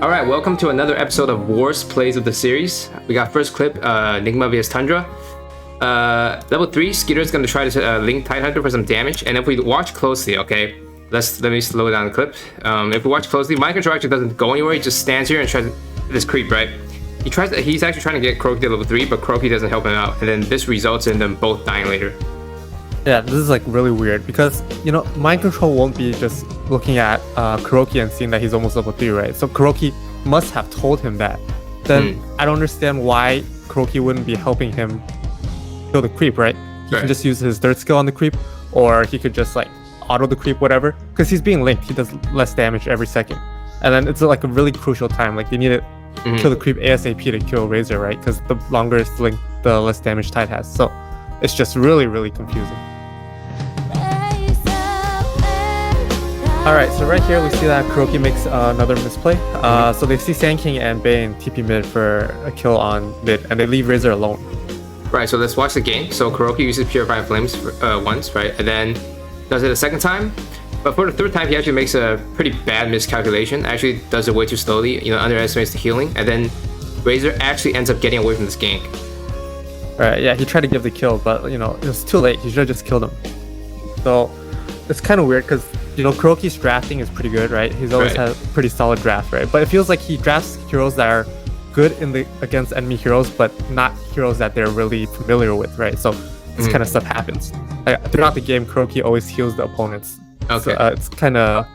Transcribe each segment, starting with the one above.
Alright, welcome to another episode of Worst Plays of the series. We got first clip, Nigma vs Tundra. Level 3, Skeeter's gonna try to link Tidehunter for some damage, and if we watch closely, okay, let me slow down the clip. If we watch closely, my control actually doesn't go anywhere, he just stands here and tries this creep, right? He's actually trying to get Croaky to level 3, but Croaky doesn't help him out, and then this results in them both dying later. Yeah, this is like really weird because, you know, mind control won't be just looking at Kuroki and seeing that he's almost level 3, right? So Kuroki must have told him that. Then I don't understand why Kuroki wouldn't be helping him kill the creep, right? He can just use his third skill on the creep, or he could just like auto the creep, whatever. Because he's being linked, he does less damage every second. And then it's like a really crucial time. Like they need to kill the creep ASAP to kill Razor, right? Because the longer it's linked, the less damage Tide has. So it's just really, really confusing. Alright, so right here we see that Kuroki makes another misplay. So they see Sand King and Bane TP mid for a kill on mid, and they leave Razor alone. Right, so let's watch the game. So Kuroki uses Purifying Flames once, right? And then does it a second time. But for the third time, he actually makes a pretty bad miscalculation. Actually does it way too slowly, you know, underestimates the healing. And then Razor actually ends up getting away from this gank. Right, yeah, he tried to give the kill, but, you know, it was too late. He should have just killed him. So it's kind of weird because, you know, Kuroki's drafting is pretty good, right? He's always had a pretty solid draft, right? But it feels like he drafts heroes that are good against enemy heroes, but not heroes that they're really familiar with, right? So this kind of stuff happens. Throughout the game, Kuroki always heals the opponents. Okay. So, it's kind of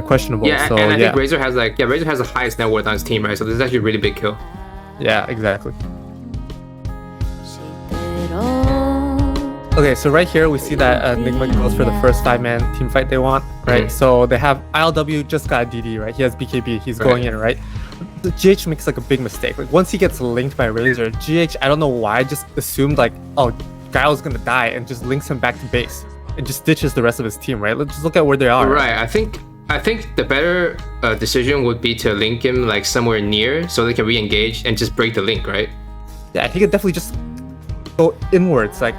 questionable. Yeah, so, and I think Razor has Razor has the highest net worth on his team, right? So this is actually a really big kill. Yeah, exactly. Okay, so right here we see that Nigma goes for the first 5-man team fight they want, right? So they have ILW just got a DD, right? He has BKB, he's going in, right? The GH makes like a big mistake. Like once he gets linked by Razor, GH, I don't know why, just assumed like, oh, Guile's gonna die and just links him back to base and just ditches the rest of his team, right? Let's just look at where they are. Right, I think the better decision would be to link him like somewhere near so they can re-engage and just break the link, right? Yeah, he could definitely just go inwards, like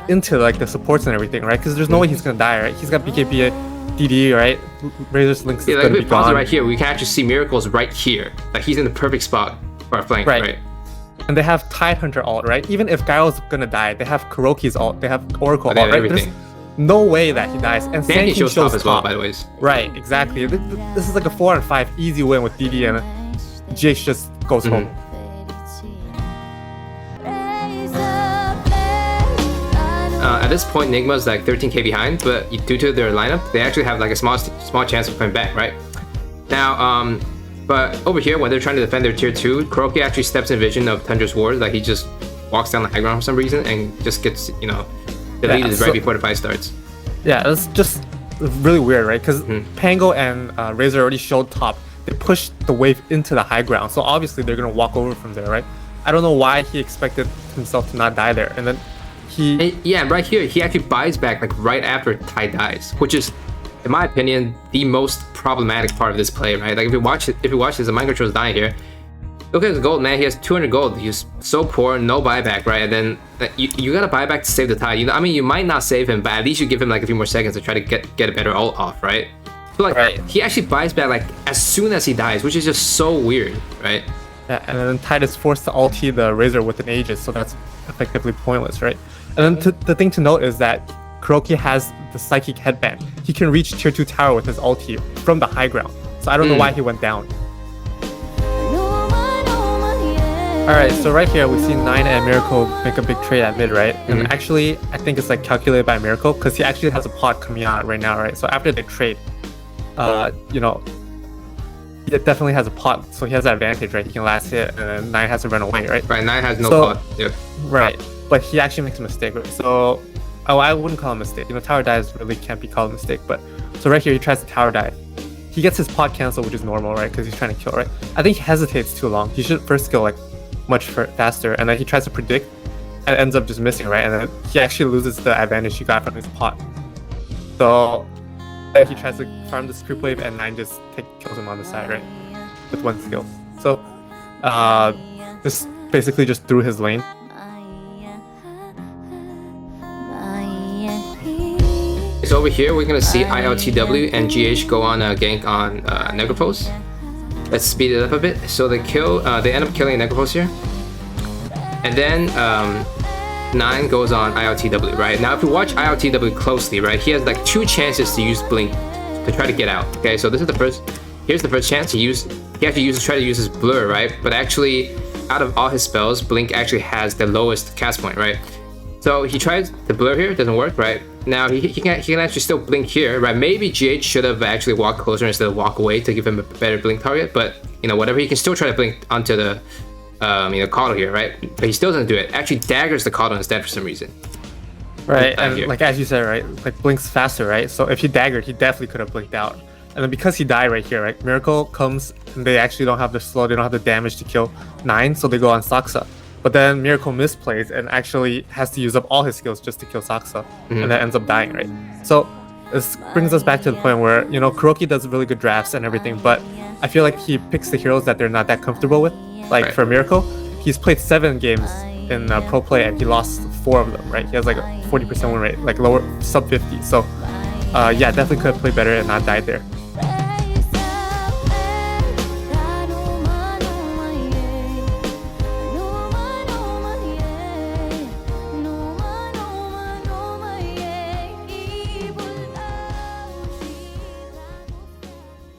into like the supports and everything, right? Because there's no way he's gonna die, right? He's got BKB, DD, right? Razor's links is like gonna be gone. Right here, we can actually see Miracles right here. Like he's in the perfect spot for our flank, right? And they have Tidehunter ult, right? Even if Guile's gonna die, they have Kuroki's ult, they have Oracle ult, right? Everything. There's no way that he dies. And Sand King shows top as well, by the way. Right, exactly. This is like a 4-on-5 easy win with DD, and GH just goes home. At this point, Nigma's like 13k behind, but due to their lineup, they actually have like a small chance of coming back, right? Now, but over here, when they're trying to defend their tier 2, Kuroki actually steps in vision of Tundra's ward, like he just walks down the high ground for some reason and just gets, you know, deleted right before the fight starts. Yeah, it's just really weird, right? Because Pango and Razor already showed top. They pushed the wave into the high ground, so obviously they're gonna walk over from there, right? I don't know why he expected himself to not die there, and then right here, he actually buys back like right after Tide dies, which is, in my opinion, the most problematic part of this play, right? Like if you watch this, the mind control is dying here. Look at his gold, man. He has 200 gold. He's so poor, no buyback, right? And then you gotta buy back to save the Tide. You know, I mean, you might not save him, but at least you give him like a few more seconds to try to get a better ult off, right? So like he actually buys back like as soon as he dies, which is just so weird, right? Yeah, and then Tide is forced to ulti the Razor with an Aegis, so that's effectively pointless, right? And then the thing to note is that Kuroki has the Psychic Headband. He can reach tier 2 tower with his ulti from the high ground. So I don't know why he went down. Alright, so right here we see 9 and Miracle make a big trade at mid, right? And actually, I think it's like calculated by Miracle because he actually has a pot coming out right now, right? So after they trade, you know, he definitely has a pot, so he has that advantage, right? He can last hit, and then 9 has to run away, right? Right, 9 has no pot. Yeah. Right, but he actually makes a mistake, right? So, I wouldn't call it a mistake. You know, tower dives really can't be called a mistake, but so right here he tries to tower dive. He gets his pot canceled, which is normal, right? Because he's trying to kill, right? I think he hesitates too long. He should first skill like much faster, and then he tries to predict, and ends up just missing, right? And then he actually loses the advantage he got from his pot. So he tries to farm this creep wave, and 9 just kills him on the side, right? With one skill. So this basically just threw his lane. So over here, we're gonna see ILTW and GH go on a gank on Necropose. Let's speed it up a bit. So they end up killing Necropulse here. And then 9 goes on ILTW, right? Now if you watch ILTW closely, right, he has like 2 chances to use Blink to try to get out. Okay, so this is the first, here's the first chance. He actually try to use his blur, right? But actually, out of all his spells, Blink actually has the lowest cast point, right? So he tries the blur here, it doesn't work, right? Now he can actually still blink here, right? Maybe GH should have actually walked closer instead of walk away to give him a better blink target, but you know, whatever, he can still try to blink onto the Caudle here, right? But he still doesn't do it. Actually daggers the Caudle instead for some reason. Right, and like as you said, right, like blinks faster, right? So if he daggered, he definitely could have blinked out. And then because he died right here, right, Miracle comes and they actually don't have the slow, they don't have the damage to kill 9, so they go on Saksa. But then Miracle misplays and actually has to use up all his skills just to kill Saksa, and then ends up dying, right? So this brings us back to the point where, you know, Kuroki does really good drafts and everything, but I feel like he picks the heroes that they're not that comfortable with. Like for Miracle, he's played 7 games in pro play and he lost 4 of them, right? He has like a 40% win rate, like lower sub 50. So yeah, definitely could have played better and not died there.